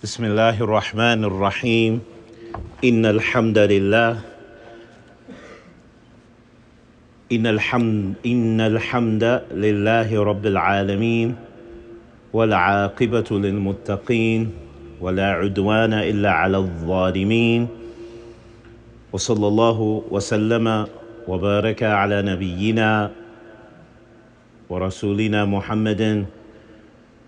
بسم الله الرحمن الرحيم إن الحمد لله إن الحمد لله رب العالمين والعاقبة للمتقين ولا عدوان إلا على الظالمين وصلى الله وسلم وبارك على نبينا ورسولنا محمد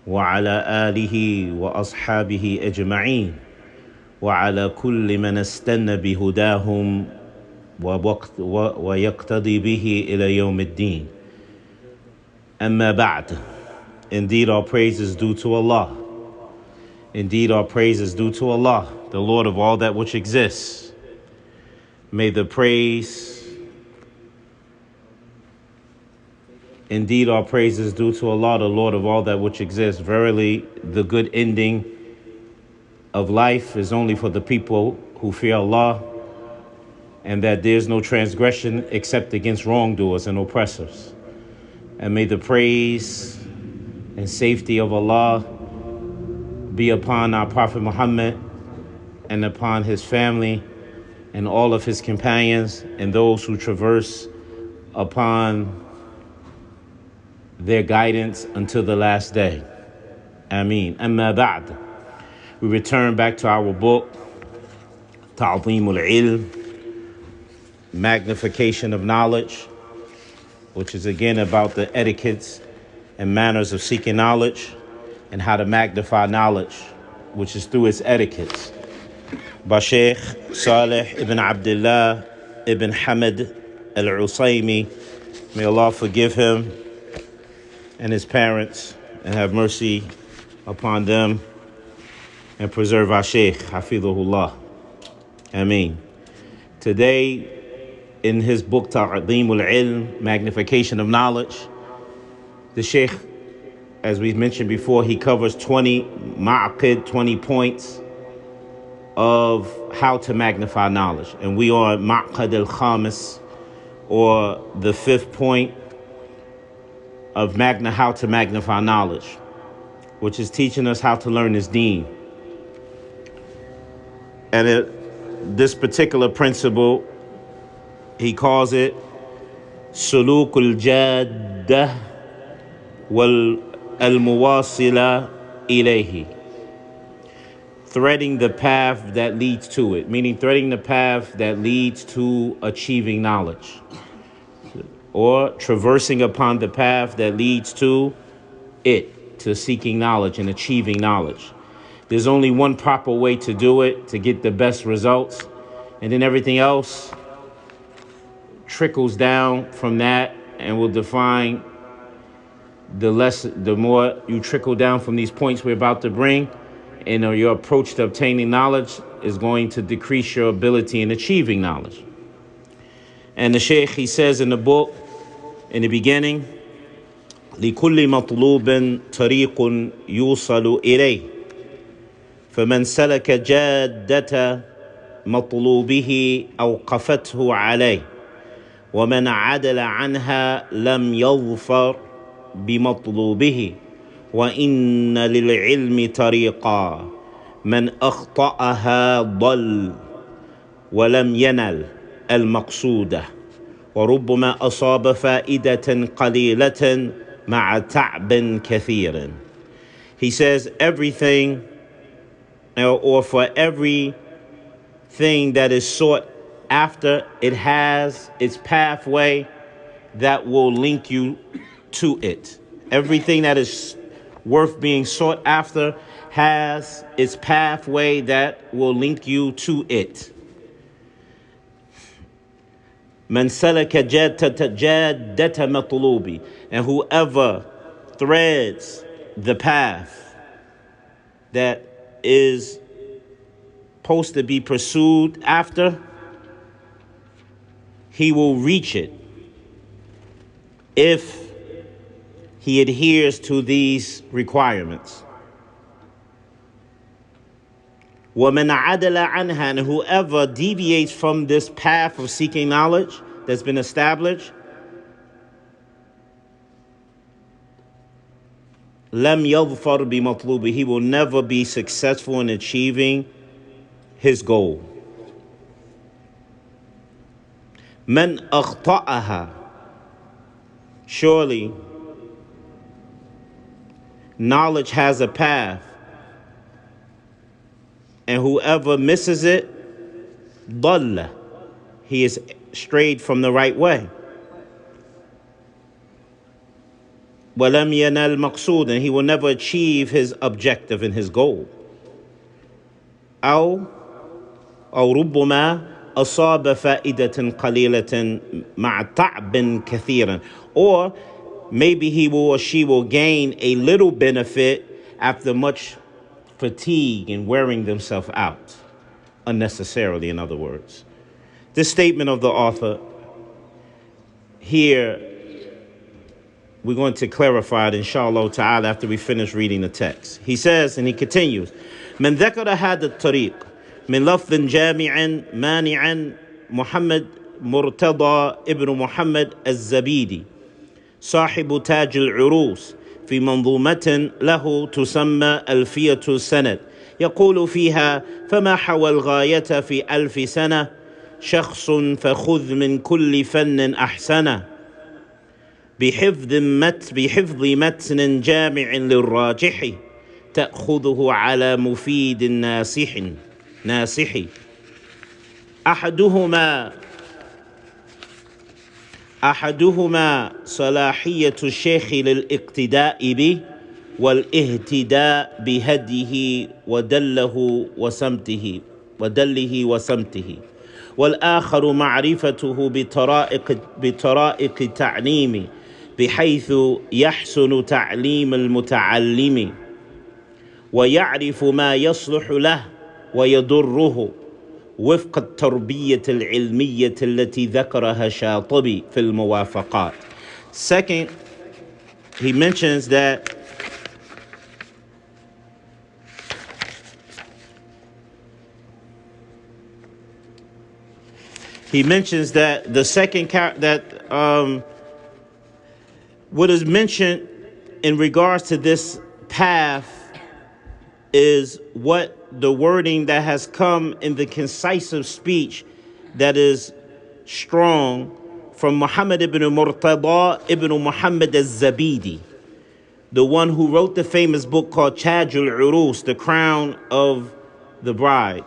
وعلى آله وأصحابه أجمعين وعلى كل من استنى بهداهم ويقتدي به إلى يوم الدين. أما بعد. Indeed, our praise is due to Allah. Indeed, our praise is due to Allah, the Lord of all that which exists. May the praise Indeed, our praise is due to Allah, the Lord of all that which exists. Verily, the good ending of life is only for the people who fear Allah, and that there is no transgression except against wrongdoers and oppressors. And may the praise and safety of Allah be upon our Prophet Muhammad and upon his family and all of his companions and those who traverse upon their guidance until the last day. Ameen. Amma ba'd. We return back to our book, Ta'zeemul Ilm, Magnification of Knowledge, which is again about the etiquettes and manners of seeking knowledge and how to magnify knowledge, which is through its etiquettes. By Sheikh Salih ibn Abdullah ibn Hamad al-Usaymi. May Allah forgive him and his parents and have mercy upon them and preserve our Shaykh, Hafidhullah. Ameen. Today, in his book, Ta'zeemul Ilm, Magnification of Knowledge, the Shaykh, as we've mentioned before, he covers 20 ma'aqid, 20 points of how to magnify knowledge. And we are ma'qad al-khamis, or the fifth point of how to magnify knowledge, which is teaching us how to learn this deen. And this particular principle, he calls it sulukul jaddah wal al-muwasila ilayhi, threading the path that leads to it, meaning threading the path that leads to achieving knowledge, or traversing upon the path that leads to it, to seeking knowledge and achieving knowledge. There's only one proper way to do it, to get the best results, and then everything else trickles down from that and will define the more you trickle down from these points we're about to bring, and your approach to obtaining knowledge is going to decrease your ability in achieving knowledge. And the Shaykh, he says in the book, in the beginning, لكل مطلوب طريق يوصل إليه فمن سلك جادة مطلوبه أوقفته عليه ومن عدل عنها لم يظفر بمطلوبه وإن للعلم طريقا من أخطأها ضل ولم ينل المقصودة وربما أصاب فائدة قليلة مع تعب كثير. He says everything, or for everything that is sought after, it has its pathway that will link you to it. Everything that is worth being sought after has its pathway that will link you to it. Man salaka jaddata matlubi, and whoever threads the path that is supposed to be pursued after, he will reach it if he adheres to these requirements. وَمَنْ عَدَلَ عَنْهَا, and whoever deviates from this path of seeking knowledge that's been established, لم يظفر بمطلوبه. He will never be successful in achieving his goal. من أخطأها. Surely, knowledge has a path, and whoever misses it, ضل. He is strayed from the right way. وَلَمْ يَنَالْ مَقْصُودًا. And he will never achieve his objective and his goal. أو ربما أصاب فائدة قليلة مع تعب كثيرا. Or maybe he will or she will gain a little benefit after much fatigue and wearing themselves out unnecessarily, in other words. This statement of the author here, we're going to clarify it, inshallah ta'ala, after we finish reading the text. He says, and he continues, من ذكر هذا الطريق من لفظ جامع مانعا محمد مرتضى ابن محمد الزبيدي صاحب تاج العروس في منظومة له تسمى ألفية السند يقول فيها فما حوى الغاية في 1000 سنة شخص فخذ من كل فن أحسنه بحفظ متن جامع للراجح تأخذه على مفيد ناسح أحدهما صلاحية الشيخ للاقتداء به والاهتداء بهديه ودله وسمته والآخر معرفته بطرائق تعليم بحيث يحسن تعليم المتعلم ويعرف ما يصلح له ويضره وفق التربية العلمية التي ذكرها شاطبي في الموافقات. Second, he mentions that the second what is mentioned in regards to this path is what the wording that has come in the concisive speech that is strong from Muhammad ibn Murtada ibn Muhammad al-Zabidi, the one who wrote the famous book called Taj al-Urus, the crown of the bride,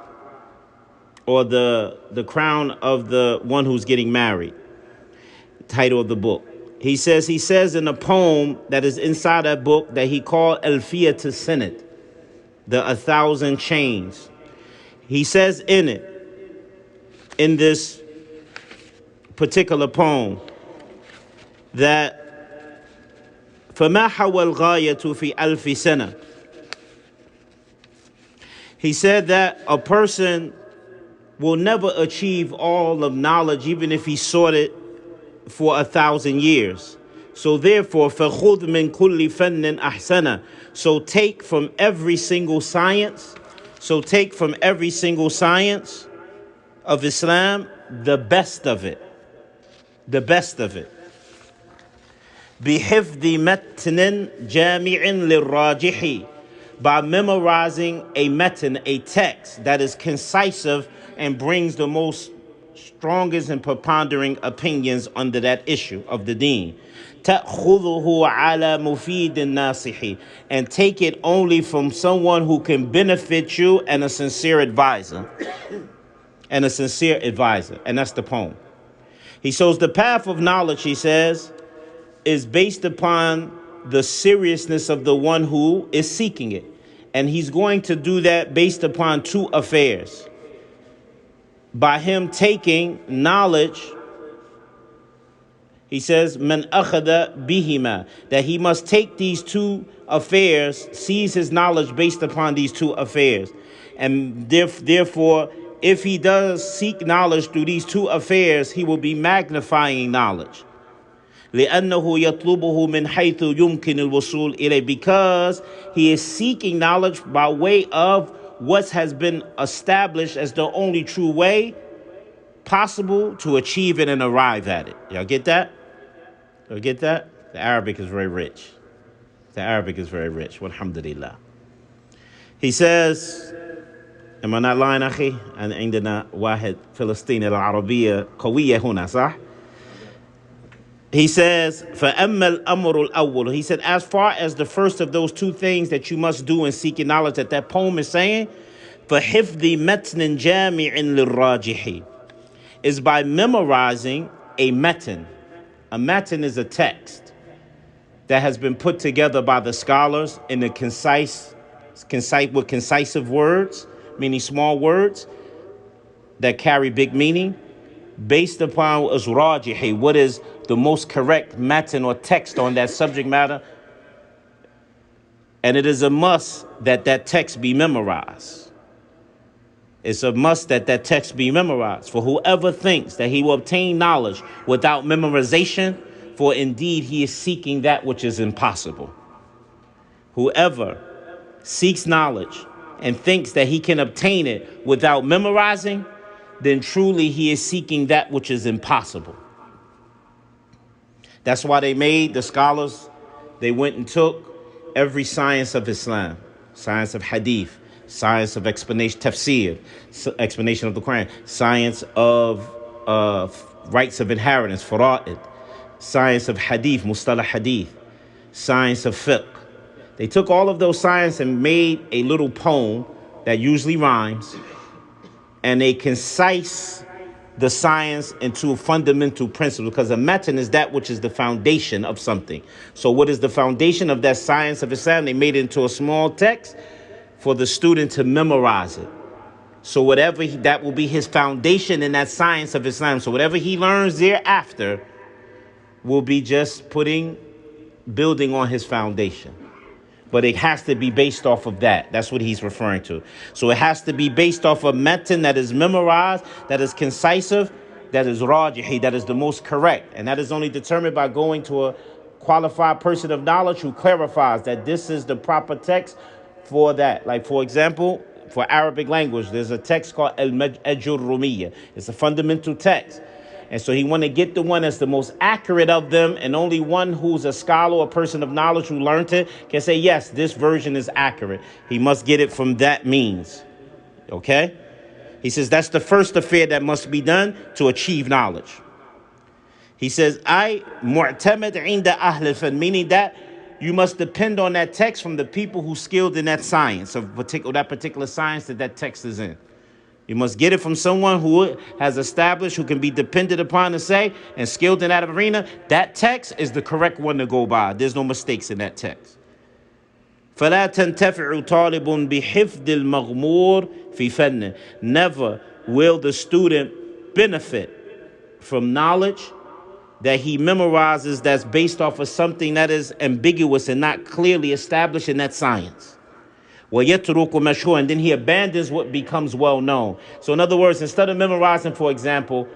or the crown of the one who's getting married, the title of the book. He says in a poem that is inside that book that he called Alfiyat al-Sanad, the 1,000 chains. He says in it, in this particular poem, that فَمَا حَوَى الْغَايَةُ فِي 1000 سَنَةٍ. He said that a person will never achieve all of knowledge even if he sought it for 1,000 years. So therefore, فَخُذْ مِنْ كُلِّ فَنٍ أَحْسَنَ. So take from every single science of Islam, the best of it. بِحِفْظِ مَتْنٍ جَامِعٍ لِلْرَاجِحِ. By memorizing a metin, a text that is concisive and brings the most strongest and prepondering opinions under that issue of the deen. تأخذه على مفيد ناصح. And take it only from someone who can benefit you and a sincere advisor. And that's the poem. He shows the path of knowledge, he says, is based upon the seriousness of the one who is seeking it. And he's going to do that based upon two affairs. By him taking knowledge, he says, man akhada bihima, that he must take these two affairs, seize his knowledge based upon these two affairs. And therefore, if he does seek knowledge through these two affairs, he will be magnifying knowledge. لأنه يطلبه من حيث يمكن الوصول إليه, because he is seeking knowledge by way of what has been established as the only true way possible to achieve it and arrive at it. Y'all get that? Y'all get that? The Arabic is very rich. The Arabic is very rich. Alhamdulillah. He says, am I not lying, أخي؟ عندنا واحد فلسطيني العربية قوية هنا صح؟ He says, فَأَمَّا الْأَمْرُ الْأَوَّلُ. He said, as far as the first of those two things that you must do in seeking knowledge that poem is saying, فَحِفْظِ مَتْنٍ جَامِعٍ لِلرَّاجِحِ, is by memorizing a matan. A matan is a text that has been put together by the scholars in a concise with concisive words, meaning small words that carry big meaning, based upon rajihi, what is the most correct matan or text on that subject matter. And it is a must that that text be memorized. It's a must that that text be memorized. For whoever thinks that he will obtain knowledge without memorization, for indeed he is seeking that which is impossible. Whoever seeks knowledge and thinks that he can obtain it without memorizing, then truly he is seeking that which is impossible. That's why they made the scholars, they went and took every science of Islam, science of hadith, science of explanation, tafsir, explanation of the Quran, science of rights of inheritance, fara'id, science of hadith, mustalah hadith, science of fiqh. They took all of those sciences and made a little poem that usually rhymes, and they concise the science into fundamental principles, because a matan is that which is the foundation of something. So what is the foundation of that science of Islam? They made it into a small text for the student to memorize it. So whatever that will be his foundation in that science of Islam. So whatever he learns thereafter will be just building on his foundation. But it has to be based off of that. That's what he's referring to. So it has to be based off of matan that is memorized, that is concisive, that is rajihi, that is the most correct. And that is only determined by going to a qualified person of knowledge who clarifies that this is the proper text for that. Like, for example, for Arabic language, there's a text called Al-Ajurrumiyyah. It's a fundamental text. And so he want to get the one that's the most accurate of them, and only one who's a scholar or person of knowledge who learned it can say, yes, this version is accurate. He must get it from that means. Okay? He says that's the first affair that must be done to achieve knowledge. He says, mu'tamad inda ahl al-fan, meaning that you must depend on that text from the people who skilled in that science, of that particular science that text is in. You must get it from someone who has established, who can be depended upon to say, and skilled in that arena. That text is the correct one to go by. There's no mistakes in that text. فَلَا تَنْتَفِعُ طَالِبٌ بِحِفْدِ الْمَغْمُورِ فِي فَنٍ. Never will the student benefit from knowledge that he memorizes that's based off of something that is ambiguous and not clearly established in that science. وَيَتْرُكُ مَشْهُورًا, and then he abandons what becomes well known. So in other words, instead of memorizing, for example,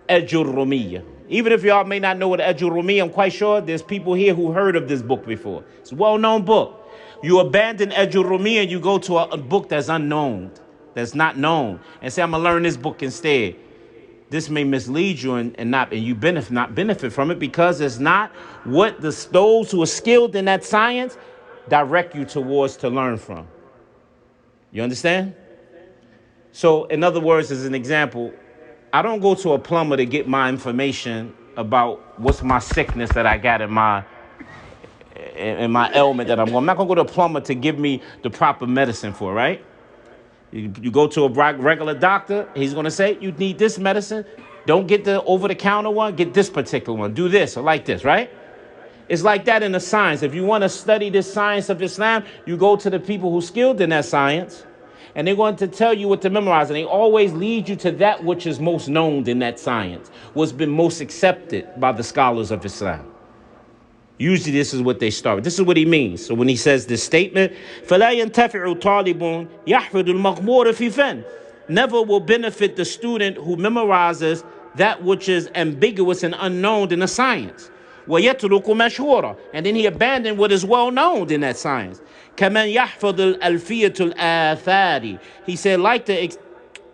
Ajurrumiyyah, even if y'all may not know what Ajurrumiyyah, I'm quite sure there's people here who heard of this book before. It's a well-known book. You abandon Ajurrumiyyah and you go to a book that's unknown, that's not known, and say, I'm going to learn this book instead. This may mislead you and you not benefit from it, because it's not what those who are skilled in that science direct you towards to learn from. You understand? So, in other words, as an example, I don't go to a plumber to get my information about what's my sickness that I got in my ailment that I'm not going to go to a plumber to give me the proper medicine for, right? You go to a regular doctor, he's going to say, you need this medicine. Don't get the over-the-counter one. Get this particular one. Do this or like this, right? It's like that in the science. If you want to study this science of Islam, you go to the people who skilled in that science, and they're going to tell you what to memorize. And they always lead you to that which is most known in that science, what's been most accepted by the scholars of Islam. Usually this is what they start with. This is what he means. So when he says this statement, فَلَا يَنْتَفِعُ طَالِبٌ يَحْفِظُ الْمَغْمُورَ فِي فَنٍ, never will benefit the student who memorizes that which is ambiguous and unknown in a science. وَيَتْرُكُ مَشْهُورًا, and then he abandoned what is well known in that science. كَمَنْ يَحْفَظُ الْأَلْفِيَةُ الْآثَارِ, he said, like the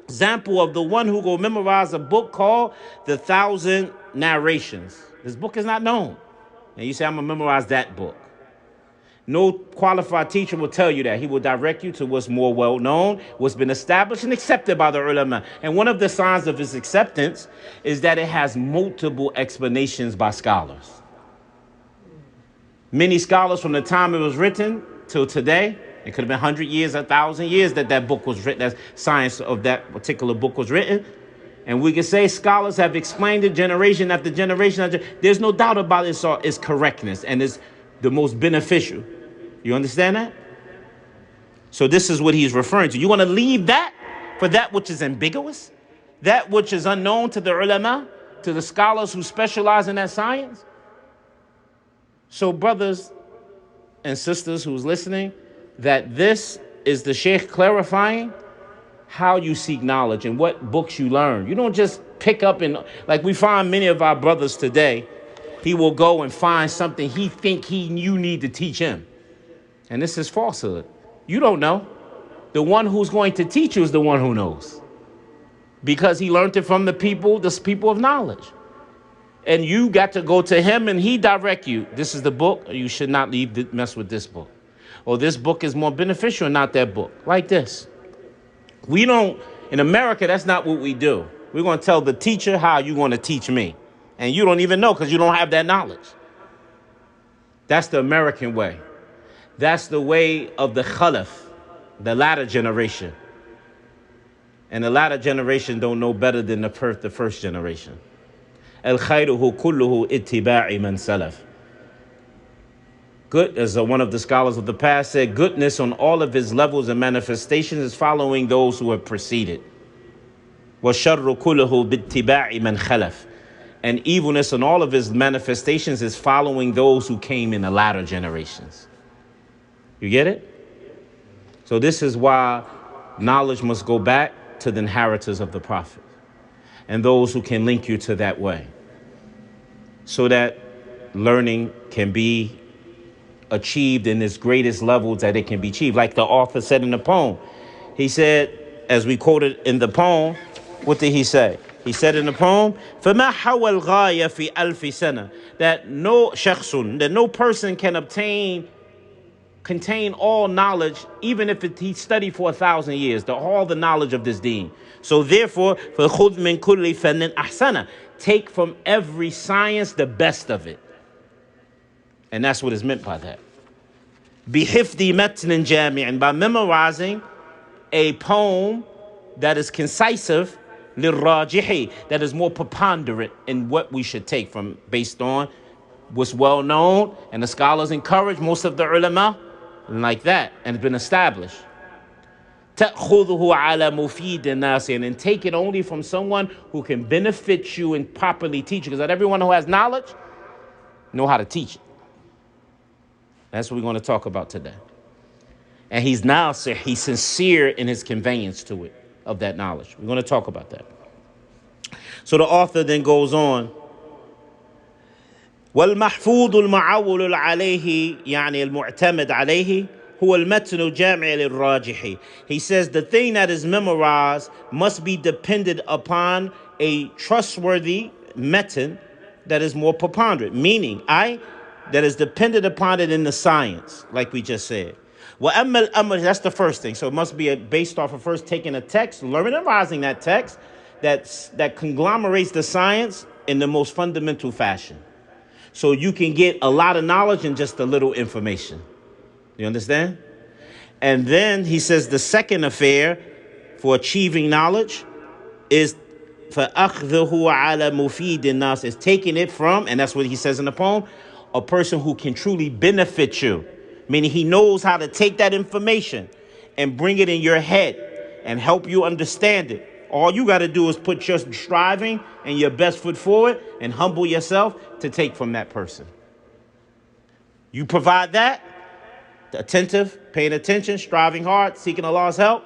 example of the one who go memorize a book called The 1,000 Narrations. This book is not known. And you say, I'm going to memorize that book. No qualified teacher will tell you that. He will direct you to what's more well-known, what's been established and accepted by the ulama. And one of the signs of its acceptance is that it has multiple explanations by scholars. Many scholars from the time it was written till today, it could have been 100 years, 1,000 years that book was written, that science of that particular book was written. And we can say scholars have explained it generation after generation. There's no doubt about its correctness and it's the most beneficial. You understand that? So this is what he's referring to. You want to leave that for that which is ambiguous? That which is unknown to the ulama, to the scholars who specialize in that science? So brothers and sisters who's listening, that this is the Sheikh clarifying how you seek knowledge and what books you learn. You don't just pick up and, like we find many of our brothers today, he will go and find something he think you need to teach him. And this is falsehood. You don't know. The one who's going to teach you is the one who knows. Because he learned it from the people of knowledge. And you got to go to him and he direct you. This is the book, or you should not mess with this book. Or this book is more beneficial, not that book. Like this. We don't, in America, that's not what we do. We're going to tell the teacher how you're going to teach me. And you don't even know because you don't have that knowledge. That's the American way. That's the way of the Khalaf, the latter generation. And the latter generation don't know better than the first generation. Al-khayruhu kulluhu ittiba'i man salaf. Good, as one of the scholars of the past said, goodness on all of his levels and manifestations is following those who have preceded. وَالشَّرُّ كُلُّهُ بِاتِّبَاعِ مَنْ خَلَفَ. And evilness on all of his manifestations is following those who came in the latter generations. You get it? So this is why knowledge must go back to the inheritors of the Prophet and those who can link you to that way, so that learning can be achieved in its greatest levels that it can be achieved. Like the author said in the poem, he said, as we quoted in the poem, what did he say? He said in the poem, فَمَا حَوَى الْغَايَ فِي أَلْفِ سَنَةٍ, that no person can contain all knowledge, even if he studied for 1,000 years, all the knowledge of this deen. So therefore, فَخُذْ مِنْ كُلِّ فَنٍ أَحْسَنًا, take from every science the best of it. And that's what is meant by that. بِحِفْدِ مَتْنٍ جَامِعٍ, by memorizing a poem that is concisive, لِلرَّاجِحِ, that is more preponderant in what we should take from, based on what's well known, and the scholars encourage most of the ulama, like that, and it's been established. تَأْخُذُهُ عَلَى مُفِيدٍ نَاسٍ, and take it only from someone who can benefit you and properly teach you, because not everyone who has knowledge know how to teach it. That's what we're going to talk about today. And he's sincere in his conveyance to it, of that knowledge. We're going to talk about that. So the author then goes on, وَالْمَحْفُوظُ الْمَعَوُّلُ عَلَيْهِ يعني الْمُعْتَمَدْ عَلَيْهِ هو المتن الجامع للراجح. He says the thing that is memorized must be dependent upon a trustworthy metin that is more preponderant, meaning that is dependent upon it in the science, like we just said. وَأَمَّا الْأَمْرِ, that's the first thing. So it must be based off of first taking a text, memorizing that text that conglomerates the science in the most fundamental fashion. So you can get a lot of knowledge and just a little information. You understand? And then he says the second affair for achieving knowledge is فَأَخْذُهُ عَلَى مُفِيدٍ النَّاسِ, is taking it from, and that's what he says in the poem, a person who can truly benefit you. Meaning he knows how to take that information and bring it in your head and help you understand it. All you got to do is put your striving and your best foot forward and humble yourself to take from that person. You provide that, attentive, paying attention, striving hard, seeking Allah's help.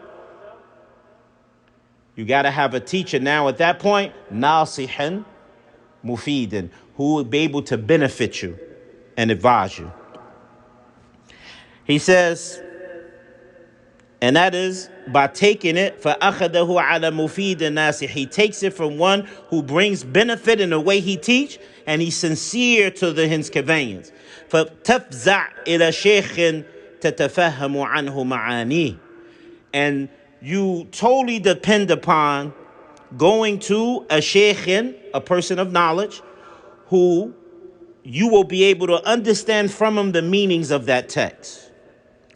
You got to have a teacher now at that point, nasihan, mufidin, who will be able to benefit you and advise you. He says, and that is by taking it, فَأَخَذَهُ عَلَى مُفِيدِ النَّاسِ, he takes it from one who brings benefit in the way he teach, and he's sincere to his conveyance. فَتَفْزَعْ إِلَى شَيْخٍ تَتَفَهَّمُ عَنْهُ مَعَانِيهِ, and you totally depend upon going to a shaykhin, a person of knowledge, who you will be able to understand from him the meanings of that text.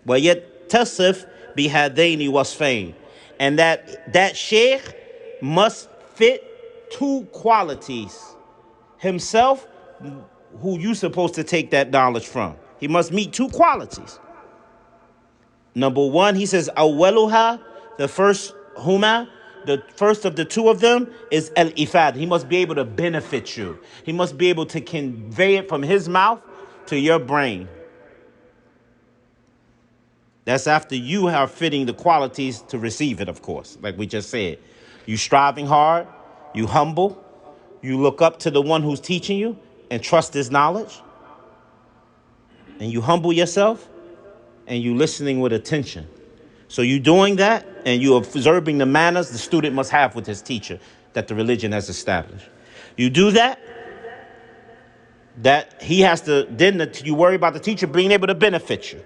وَيَتَّصِفْ بِهَذَيْنِ وَصْفَيْنِ, and that shaykh must fit two qualities. Himself, who you supposed to take that knowledge from. He must meet two qualities. Number one, he says, أَوَّلُهَا, the first of the two of them is al-ifad. He must be able to benefit you. He must be able to convey it from his mouth to your brain. That's after you are fitting the qualities to receive it, of course, like we just said. You striving hard, you humble, you look up to the one who's teaching you and trust his knowledge, and you humble yourself, and you listening with attention. So you doing that, and you observing the manners the student must have with his teacher that the religion has established. You do that he has to, then you worry about the teacher being able to benefit you.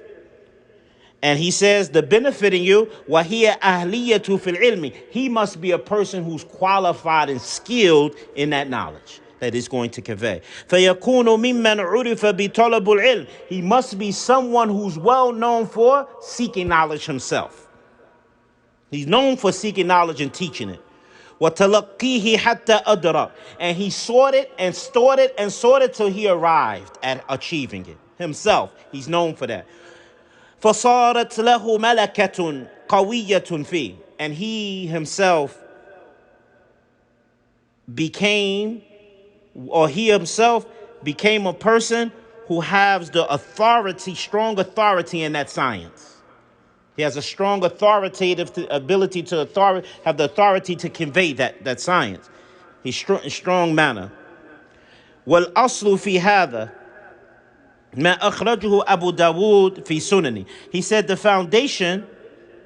And he says the benefiting you, وَهِيَ أَهْلِيَّةُ فِي الْعِلْمِ, he must be a person who's qualified and skilled in that knowledge that is going to convey. فَيَكُونُ مِمَّنْ عُرِفَ بِطَلَبُ الْعِلْمِ, he must be someone who's well known for seeking knowledge himself. He's known for seeking knowledge and teaching it. وَتَلَقِّيهِ حَتَّى أَدْرَى, and he sought it and stored it and sought it till he arrived at achieving it himself. He's known for that. فَصَارَتْ لَهُ مَلَكَةٌ قَوِيَّةٌ فِيهِ, and he himself became a person who has the authority, strong authority in that science. He has a strong authoritative ability to have the authority to convey that science. He's strong manner. وَالْأَصْلُ فِي هَذَا ما أخرجه أبو داود في سننه. He said the foundation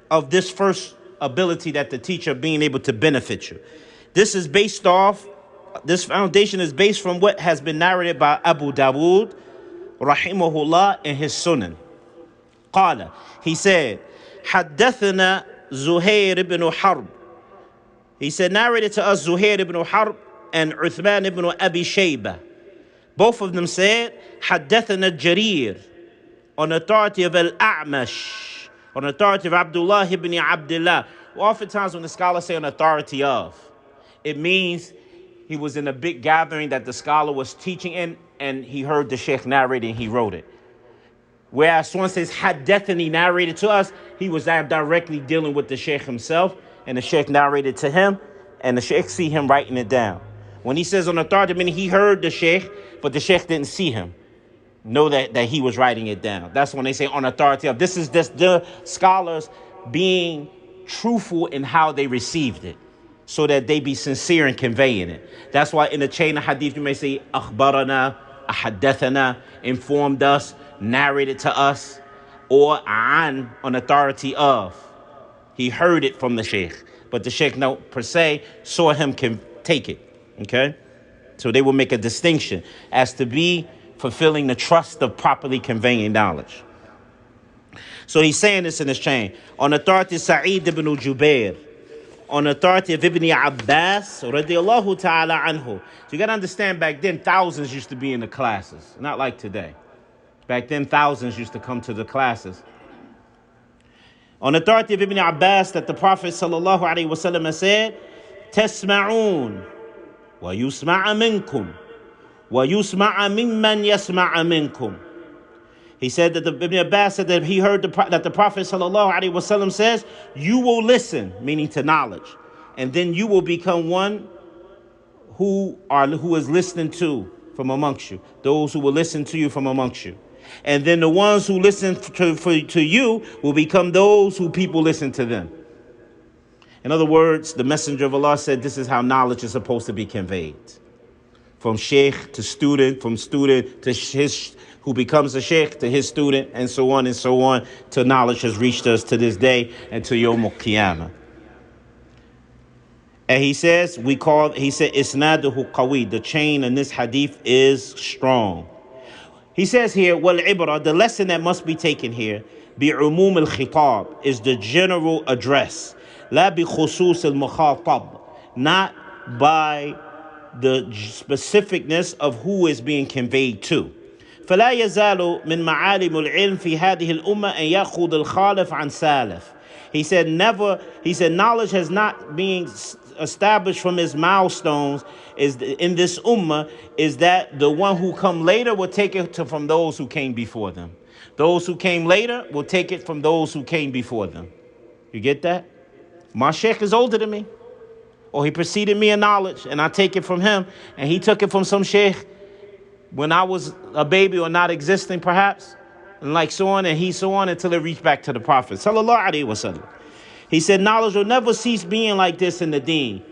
of this first ability that the teacher being able to benefit you. This foundation is based from what has been narrated by Abu Dawood rahimahullah in his Sunan. قال, he said, حدثنا زهير ibn Harb. He said, narrated to us Zuhair ibn Harb and Uthman ibn Abi Shayba. Both of them said, حدثنا Jarir, on authority of Al-A'mash, on authority of Abdullah ibn Abdullah. Oftentimes when the scholars say on authority of, it means he was in a big gathering that the scholar was teaching in, and he heard the sheikh narrating, he wrote it. Whereas someone says haddathani, narrated to us, he was directly dealing with the sheikh himself, and the sheikh narrated to him, and the sheikh see him writing it down. When he says on authority, meaning he heard the sheikh, but the sheikh didn't see him. Know that he was writing it down. That's when they say on authority of. This is just the scholars being truthful in how they received it, so that they be sincere in conveying it. That's why in the chain of hadith you may say akhbarana, ahaddathana, informed us, narrated to us, or an, on authority of. He heard it from the sheikh, but the sheikh no per se saw him can take it. Okay, so they will make a distinction as to be fulfilling the trust of properly conveying knowledge. So he's saying this in his chain. On authority of Sa'id ibn Jubair, on authority of Ibn Abbas radiyallahu ta'ala anhu. So you got to understand, back then thousands used to be in the classes, not like today. Back then thousands used to come to the classes. On authority of Ibn Abbas, that the Prophet sallallahu alaihi wasallam has said, "Tasma'un wa yusma'a minkum wa yusma'a mimman yasma'a minkum." He said that Ibn Abbas said that he heard that the Prophet sallallahu alaihi wasallam says, "You will listen," meaning to knowledge, and then you will become one who is listening to from amongst you. Those who will listen to you from amongst you. And then the ones who listen to you will become those who people listen to them. In other words, the Messenger of Allah said this is how knowledge is supposed to be conveyed. From sheikh to student, from student to who becomes a sheikh to his student, and so on and so on, till knowledge has reached us to this day and to Yawm al-Qiyamah. And he said, Isnaduhu qawi, the chain in this hadith is strong. He says here, wal ibra, the lesson that must be taken here, bi umum al khitab, is the general address, la bi khusus al mukhatab, not by the specificness of who is being conveyed to. فلا يزال من معالم العلم في هذه الأمة أن يأخذ الخالف عن سالف. He said knowledge has not been established from his milestones in this ummah is that the one who come later will take it from those who came before them. Those who came later will take it from those who came before them. You get that? My sheikh is older than me, or he preceded me in knowledge, and I take it from him, and he took it from some sheikh when I was a baby or not existing perhaps, and like so on, and he so on until it reached back to the Prophet sallallahu alaihi wasallam. He said knowledge will never cease being like this in the deen.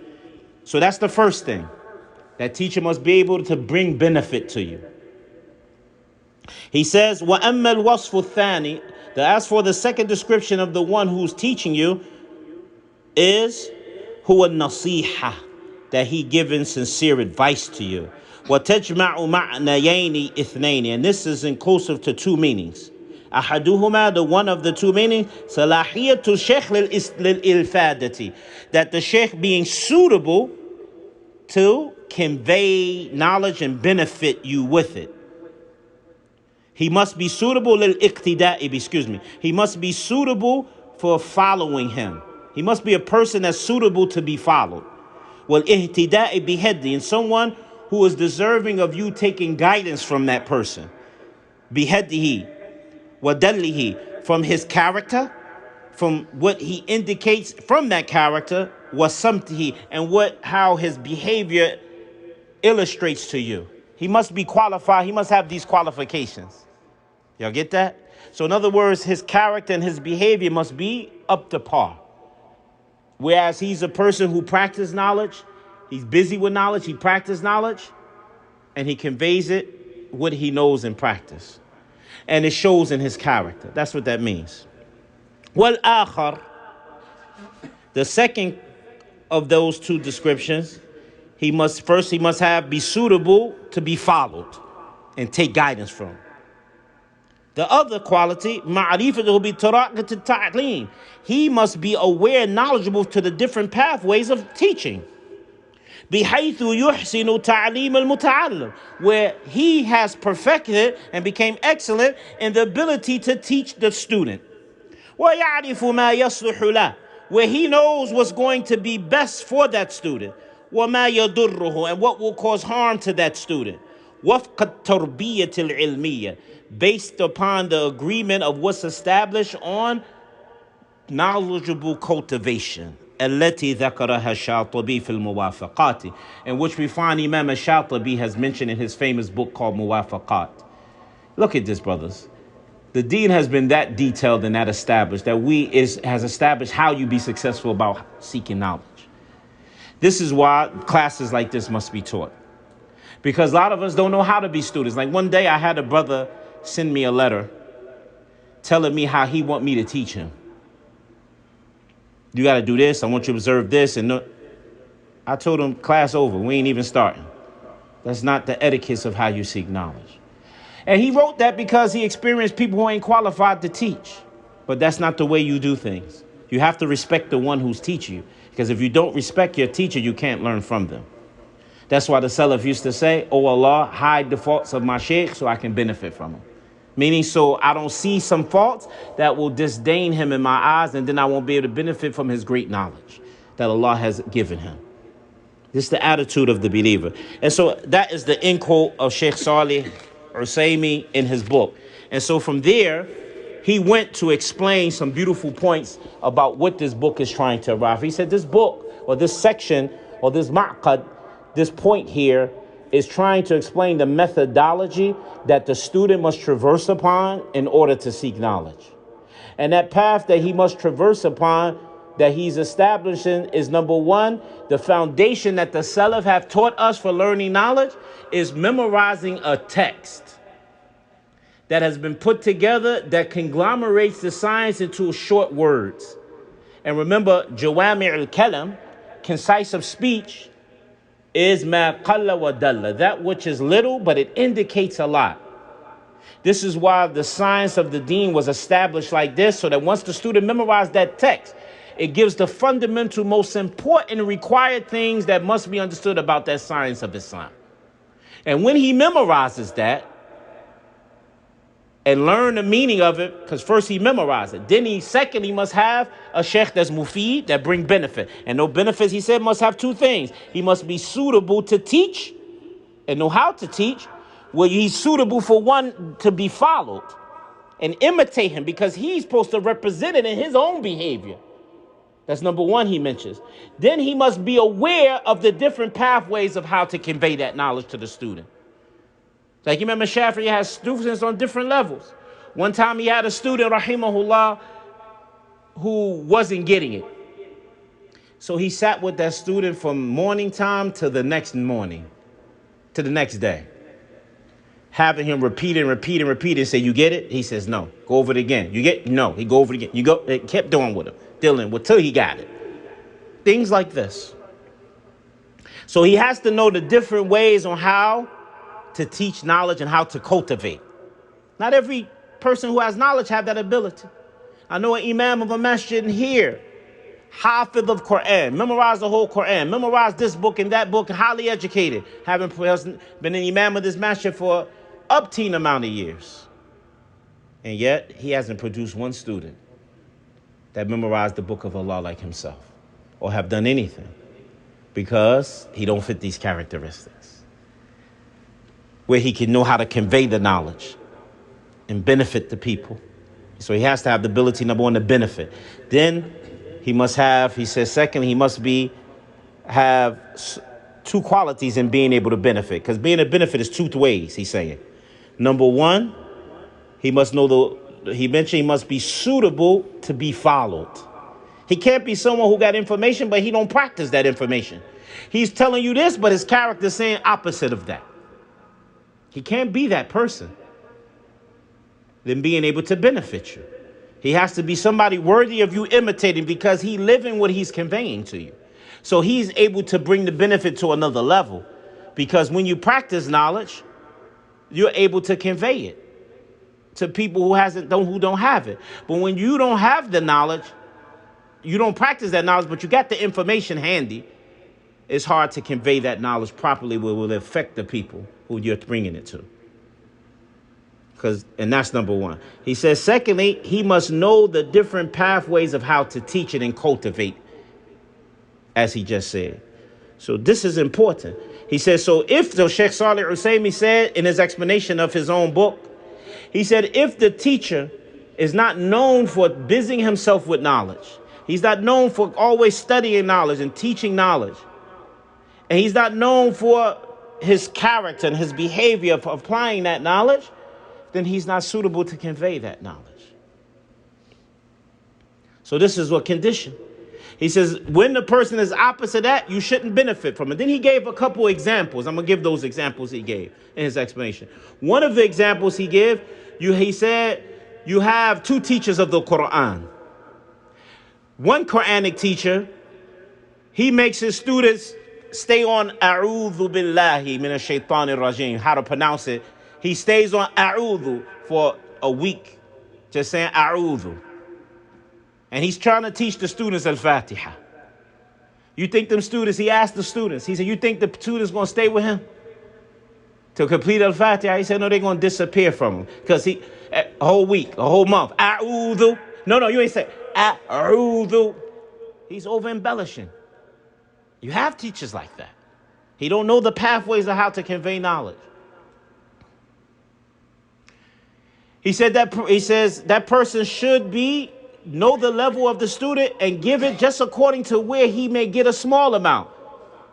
So that's the first thing. That teacher must be able to bring benefit to you. He says, وَأَمَّا الْوَصْفُ الثَّانِي, as for the second description of the one who's teaching you is huwa nasiha, that he giving sincere advice to you. وَتَجْمَعُ مَعْنَيَيْنِ إِثْنَيْنِ, and this is inclusive to two meanings. أحدهما, the one of the two meanings, صلاحية الشيخ للإفادة, that the sheikh being suitable to convey knowledge and benefit you with it. He must be suitable he must be suitable for following him. He must be a person that's suitable to be followed. والإهتداء بهدي, and someone who is deserving of you taking guidance from that person. بهديه وَدَلِّهِ, from his character, from what he indicates from that character, وَسَمْتِهِ, and how his behavior illustrates to you. He must be qualified. He must have these qualifications. Y'all get that? So in other words, his character and his behavior must be up to par. Whereas he's a person who practices knowledge, he's busy with knowledge, he practices knowledge, and he conveys it, what he knows in practice. And it shows in his character. That's what that means. Wal-akhar, the second of those two descriptions, he must be suitable to be followed and take guidance from. The other quality, ma'rifatuhu bi taraqat at-ta'lim, he must be aware and knowledgeable to the different pathways of teaching. بحيث يحسن تعليم المتعلم, where he has perfected and became excellent in the ability to teach the student. ويعرف ما يصلح له, where he knows what's going to be best for that student. وما يضره, and what will cause harm to that student. وفق التربية العلمية, based upon the agreement of what's established on knowledgeable cultivation. التي ذكرها الشاطبي في الموافقات, in which we find Imam al-Shatibi has mentioned in his famous book called Muwafaqat. Look at this, brothers. The deen has been that detailed and that established that has established how you be successful about seeking knowledge. This is why classes like this must be taught. Because a lot of us don't know how to be students. Like one day I had a brother send me a letter telling me how he want me to teach him. You got to do this. I want you to observe this. And no. I told him, class over. We ain't even starting. That's not the etiquette of how you seek knowledge. And he wrote that because he experienced people who ain't qualified to teach. But that's not the way you do things. You have to respect the one who's teaching you. Because if you don't respect your teacher, you can't learn from them. That's why the Salaf used to say, "Oh Allah, hide the faults of my sheikh so I can benefit from him." Meaning, so I don't see some faults that will disdain him in my eyes, and then I won't be able to benefit from his great knowledge that Allah has given him. This is the attitude of the believer. And so that is the end quote of Sheikh Salih Usaimi in his book. And so from there, he went to explain some beautiful points about what this book is trying to arrive. He said this book, or this section, or this ma'qad, this point here, is trying to explain the methodology that the student must traverse upon in order to seek knowledge. And that path that he must traverse upon, that he's establishing, is number one, the foundation that the Salaf have taught us for learning knowledge is memorizing a text. that has been put together that conglomerates the science into short words. And remember, Jawami al-Kalam, concise of speech, is ma qalla wa dalla, that which is little, but it indicates a lot. This is why the science of the deen was established like this, so that once the student memorized that text, it gives the fundamental, most important required things that must be understood about that science of Islam. And when he memorizes that and learn the meaning of it, because first he memorized it, then he secondly must have a sheikh that's mufid, that bring benefit. And no benefits, he said, must have two things. He must be suitable to teach and know how to teach. Well, he's suitable for one to be followed and imitate him, because he's supposed to represent it in his own behavior. That's number one he mentions. Then he must be aware of the different pathways of how to convey that knowledge to the student. Like you remember Shafi'i has students on different levels. One time he had a student, rahimahullah, who wasn't getting it. So he sat with that student from morning time to the next morning, to the next day, having him repeat and say, you get it? He says, no. Go over it again. You get it? No. He go over it again. You go. It kept doing with him, dealing with till he got it. Things like this. So he has to know the different ways on how to teach knowledge and how to cultivate. Not every person who has knowledge have that ability. I know an imam of a masjid in here, Hafiz of Quran, memorized the whole Quran, memorized this book and that book, highly educated, having been an imam of this masjid for upteen amount of years. And yet he hasn't produced one student that memorized the book of Allah like himself or have done anything, because he don't fit these characteristics where he can know how to convey the knowledge and benefit the people. So he has to have the ability, number one, to benefit. Then he must have, he says, secondly, he must have two qualities in being able to benefit, because being a benefit is two ways, he's saying. Number one, he must know he mentioned he must be suitable to be followed. He can't be someone who got information, but he don't practice that information. He's telling you this, but his character is saying opposite of that. He can't be that person. Then being able to benefit you. He has to be somebody worthy of you imitating, because he living what he's conveying to you. So he's able to bring the benefit to another level, because when you practice knowledge, you're able to convey it to people who don't have it. But when you don't have the knowledge, you don't practice that knowledge, but you got the information handy, it's hard to convey that knowledge properly where it will affect the people who you're bringing it to. And that's number one. He says, secondly, he must know the different pathways of how to teach it and cultivate, as he just said. So this is important. He says, so Sheikh Salih Usaimi said in his explanation of his own book, he said, if the teacher is not known for busying himself with knowledge, he's not known for always studying knowledge and teaching knowledge, and he's not known for his character and his behavior of applying that knowledge, then he's not suitable to convey that knowledge. So this is what condition. He says, when the person is opposite that, you shouldn't benefit from it. Then he gave a couple examples. I'm going to give those examples he gave in his explanation. One of the examples he gave, he said, you have two teachers of the Quran. One Quranic teacher, he makes his students stay on A'udhu billahi minash shaitanir rajim, how to pronounce it. He stays on A'udhu for a week, just saying A'udhu. And he's trying to teach the students Al-Fatiha. You think them students, he asked the students, he said, you think the students going to stay with him to complete Al-Fatiha? He said, no, they're going to disappear from him. Because a whole week, a whole month, A'udhu. No, you ain't say A'udhu. He's over-embellishing. You have teachers like that. He don't know the pathways of how to convey knowledge. He says that person should know the level of the student and give it just according to where he may get a small amount.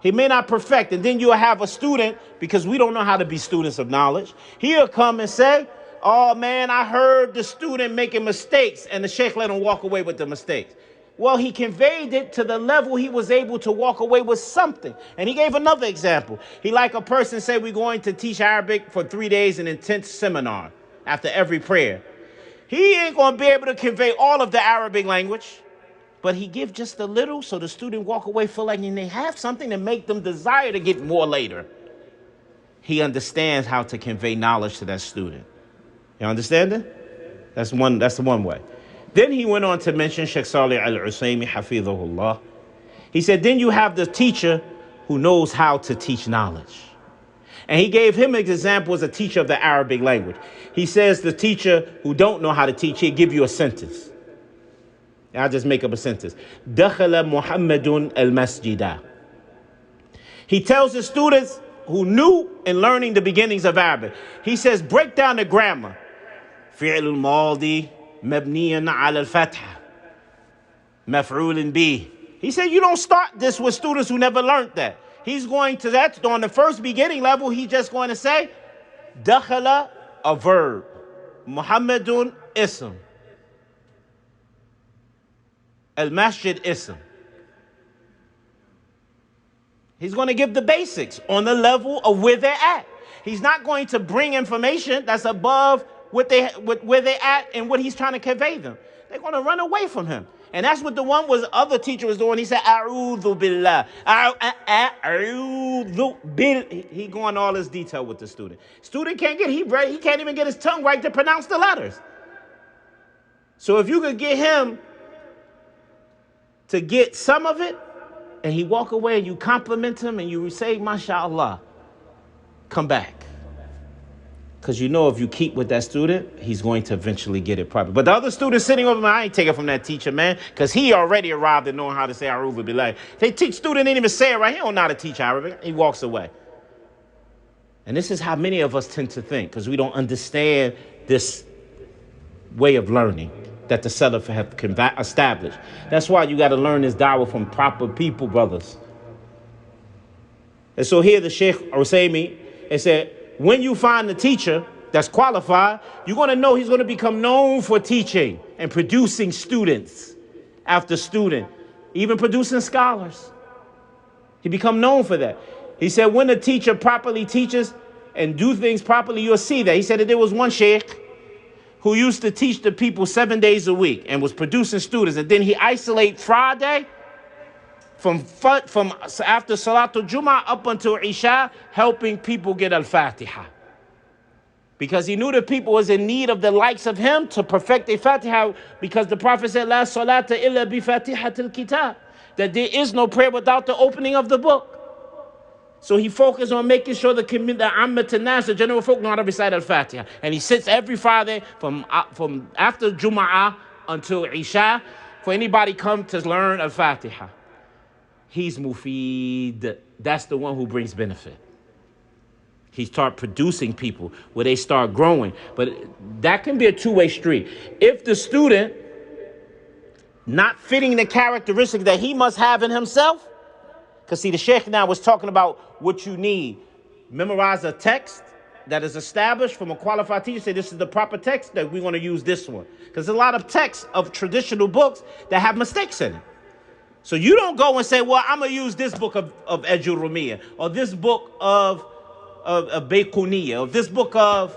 He may not perfect. And then you'll have a student, because we don't know how to be students of knowledge. He'll come and say, oh man, I heard the student making mistakes, and the sheikh let him walk away with the mistakes. Well, he conveyed it to the level he was able to walk away with something. And he gave another example. He like a person say, we're going to teach Arabic for 3 days, an intense seminar. after every prayer. He ain't going to be able to convey all of the Arabic language, but he gives just a little so the student walk away feel like they have something to make them desire to get more later. He understands how to convey knowledge to that student. You understand it? That's the one way. Then he went on to mention Sheikh Salih al-Usaymi, hafidhahullah. He said, then you have the teacher who knows how to teach knowledge. And he gave him an example as a teacher of the Arabic language. He says the teacher who don't know how to teach, he'll give you a sentence. I'll just make up a sentence. Dakhala Muhammadun al-Masjidah. He tells the students who knew in learning the beginnings of Arabic, he says, break down the grammar. فعل الماضي مبني على الفتحة مفعول به. He said, you don't start this with students who never learned that. He's going to that on the first beginning level. He's just going to say, dakhala, a verb, Muhammadun, ism, al-masjid, ism. He's going to give the basics on the level of where they're at. He's not going to bring information that's above where they're at and what he's trying to convey them. They're going to run away from him. And that's what the other teacher was doing. He said, A'udhu billah. A'udhu billah. He going all this detail with the student. Student can't he can't even get his tongue right to pronounce the letters. So if you could get him to get some of it, and he walk away and you compliment him and you say, MashaAllah, come back. Because you know if you keep with that student, he's going to eventually get it properly. But the other student sitting over me, I ain't taking from that teacher, man, because he already arrived at knowing how to say A'udhu Billah. They teach student didn't even say it right. He don't know how to teach Arabic. He walks away. And this is how many of us tend to think, because we don't understand this way of learning that the Salaf have established. That's why you got to learn this da'wah from proper people, brothers. And so here the Sheikh Usaymi, it said, when you find the teacher that's qualified, you're going to know he's going to become known for teaching and producing students after student, even producing scholars. He become known for that. He said when the teacher properly teaches and do things properly, you'll see that. He said that there was one sheikh who used to teach the people 7 days a week and was producing students, and then he isolate Friday from after Salatul Jummah up until Isha, helping people get Al-Fatiha. Because he knew the people was in need of the likes of him to perfect the Fatiha, because the Prophet said, La salata illa bi fatihatil kitab, that there is no prayer without the opening of the book. So he focused on making sure the Ammat Nas, the general folk, know how to recite Al-Fatiha. And he sits every Friday from after Jum'ah until Isha for anybody come to learn Al-Fatiha. He's Mufid. That's the one who brings benefit. He start producing people where they start growing. But that can be a two-way street. If the student not fitting the characteristic that he must have in himself, because see, the Sheikh now was talking about what you need. Memorize a text that is established from a qualified teacher. Say this is the proper text, that we're going to use this one. Because there's a lot of texts of traditional books that have mistakes in it. So you don't go and say, well, I'm going to use this book of Ejul Rumiyah, or this book of Bayquniyah, or this book of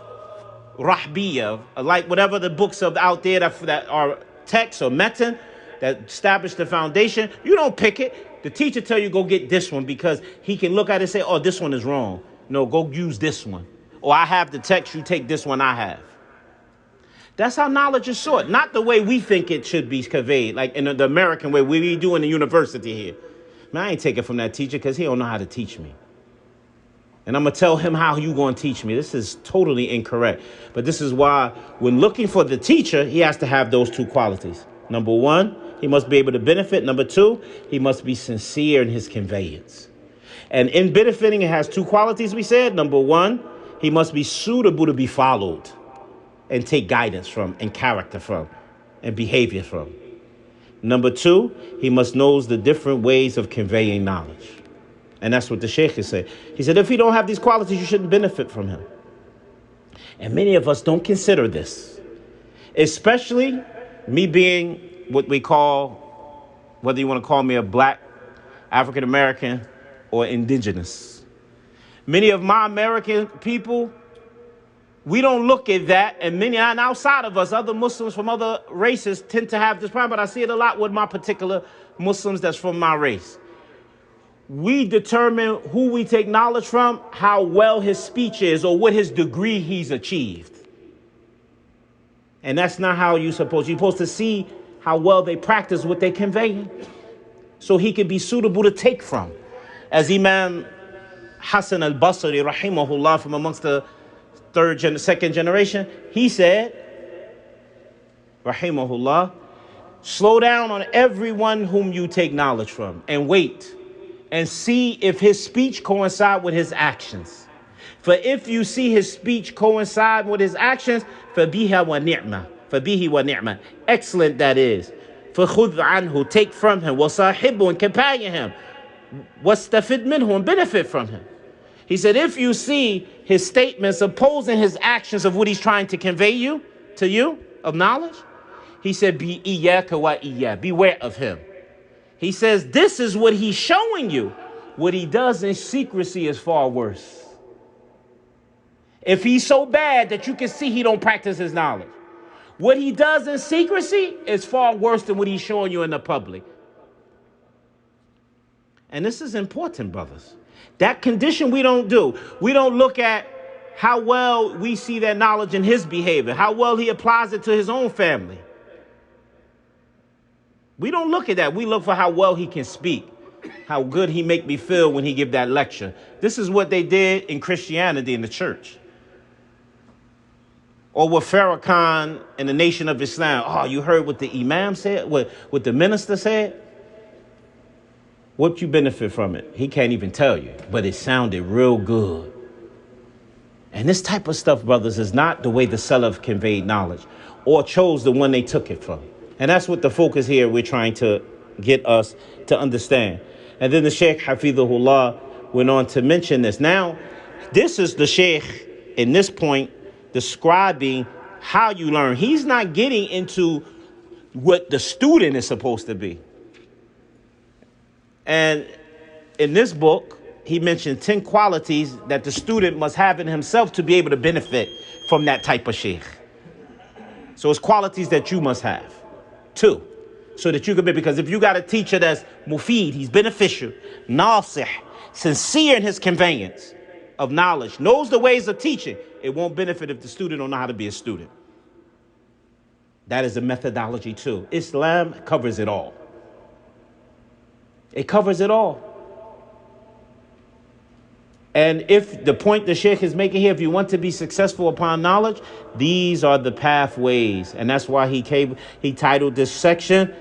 Rahbiyah, like whatever the books of out there that are texts or metan that establish the foundation. You don't pick it. The teacher tell you, go get this one, because he can look at it and say, oh, this one is wrong. No, go use this one. Or I have the text, you take this one I have. That's how knowledge is sought, not the way we think it should be conveyed, like in the American way we do in the university here. Man, I ain't taking from that teacher because he don't know how to teach me. And I'm going to tell him how you going to teach me. This is totally incorrect. But this is why when looking for the teacher, he has to have those two qualities. Number one, he must be able to benefit. Number two, he must be sincere in his conveyance. And in benefiting, it has two qualities, we said. Number one, he must be suitable to be followed and take guidance from, and character from, and behavior from. Number two, he must know the different ways of conveying knowledge. And that's what the Sheikh is saying. He said, if you don't have these qualities, you shouldn't benefit from him. And many of us don't consider this. Especially me being what we call, whether you want to call me a black, African-American, or indigenous. Many of my American people We don't look at that, and many and outside of us, other Muslims from other races tend to have this problem, but I see it a lot with my particular Muslims that's from my race. We determine who we take knowledge from, how well his speech is, or what his degree he's achieved. And that's not how you're supposed to see how well they practice what they convey, so he could be suitable to take from. As Imam Hassan al-Basri, rahimahullah, from amongst the second generation, he said, rahimahullah, slow down on everyone whom you take knowledge from and wait and see if his speech coincide with his actions. For if you see his speech coincide with his actions, فَبِهَا وَنِعْمَةً فَبِهِ وَنِعْمَةً, excellent that is. فَخُذْ عَنْهُ, take from him. وَصَاحِبُهُ, and companion him. وَاسْتَفِدْ مِنْهُ, and benefit from him. He said, if you see his statements opposing his actions of what he's trying to convey to you of knowledge, he said, be iyaka wa iyya, beware of him. He says, this is what he's showing you. What he does in secrecy is far worse. If he's so bad that you can see he don't practice his knowledge, what he does in secrecy is far worse than what he's showing you in the public. And this is important, brothers. That condition we don't do. We don't look at how well we see that knowledge in his behavior, how well he applies it to his own family. We don't look at that. We look for how well he can speak, how good he make me feel when he give that lecture. This is what they did in Christianity in the church. Or what Farrakhan in the Nation of Islam. Oh, you heard what the imam said, what the minister said? What you benefit from it? He can't even tell you, but it sounded real good. And this type of stuff, brothers, is not the way the Salaf conveyed knowledge or chose the one they took it from. And that's what the focus here we're trying to get us to understand. And then the Shaykh Hafidhullah went on to mention this. Now, this is the Shaykh in this point describing how you learn. He's not getting into what the student is supposed to be. And in this book, he mentioned 10 qualities that the student must have in himself to be able to benefit from that type of sheikh. So it's qualities that you must have, too, so that you can be, because if you got a teacher that's mufid, he's beneficial, nasih, sincere in his conveyance of knowledge, knows the ways of teaching, it won't benefit if the student don't know how to be a student. That is a methodology, too. Islam covers it all. It covers it all. And if the point the Sheikh is making here, if you want to be successful upon knowledge, these are the pathways. And that's why he titled this section,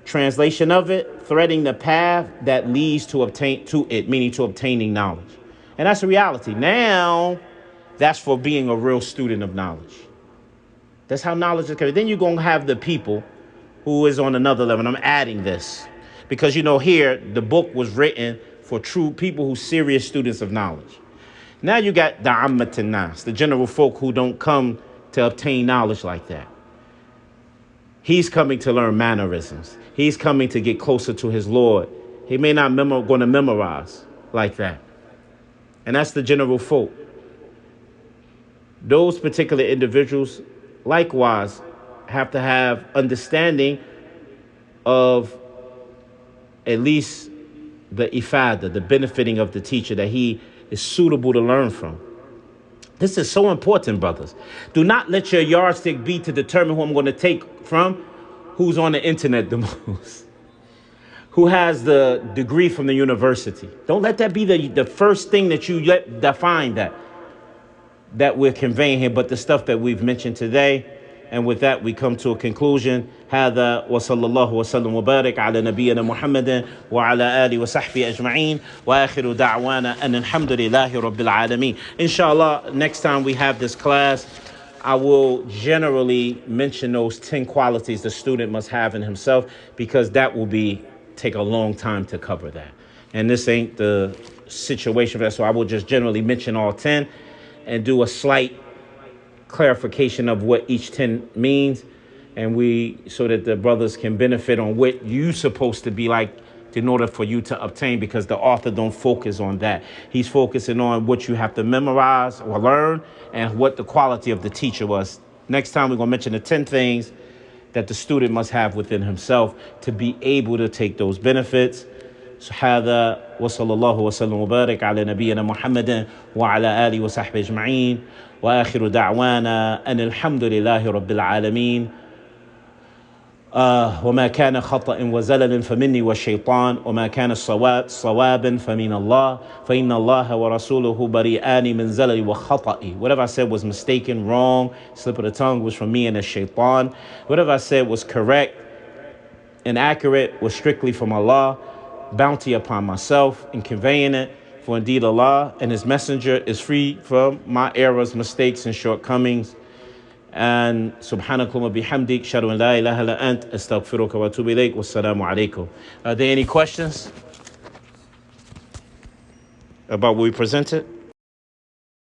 translation of it, threading the path that leads to obtaining knowledge. And that's the reality. Now, that's for being a real student of knowledge. That's how knowledge is carried. Then you're going to have the people who is on another level. And I'm adding this because, here, the book was written for true people who serious students of knowledge. Now you got the ammat nas, the general folk who don't come to obtain knowledge like that. He's coming to learn mannerisms. He's coming to get closer to his Lord. He may not going to memorize like that. And that's the general folk. Those particular individuals, likewise, have to have understanding of at least the ifada, the benefiting of the teacher, that he is suitable to learn from. This is so important, brothers. Do not let your yardstick be to determine who I'm going to take from, who's on the internet the most, who has the degree from the university. Don't let that be the first thing that you define that we're conveying here, but the stuff that we've mentioned today. And with that, we come to a conclusion. هذا وصلى الله وسلم وبارك على نبينا محمد وعلى آله وصحبه أجمعين وآخر دعوانا أن الحمد لله رب العالمين. Inshallah, next time we have this class, I will generally mention those 10 qualities the student must have in himself, because that will take a long time to cover that. And this ain't the situation for that, so I will just generally mention all 10 and do a slight clarification of what each 10 means, and so that the brothers can benefit on what you supposed to be like in order for you to obtain, because the author don't focus on that. He's focusing on what you have to memorize or learn and what the quality of the teacher was. Next time we're going to mention the 10 things that the student must have within himself to be able to take those benefits. هذا وصلى الله وسلم وبارك على نبينا محمد وعلى آله وصحبه أجمعين وآخر دعوانا أن الحمد لله رب العالمين وما كان خطأ وزلل فمني والشيطان وما كان صوابا فمن الله فإن الله ورسوله بريئان من زلل وخطئ. Whatever I said was mistaken, wrong, slip of the tongue was from me and the shaitan. Whatever I said was correct and accurate was strictly from Allah. Bounty upon myself in conveying it, for indeed Allah and His Messenger is free from my errors, mistakes, and shortcomings. And subhanakallahumma bihamdik, shadu an la ilaha illa ant, astaghfiruka wa atubu ilayk, wassalamu alaikum. Are there any questions about what we presented?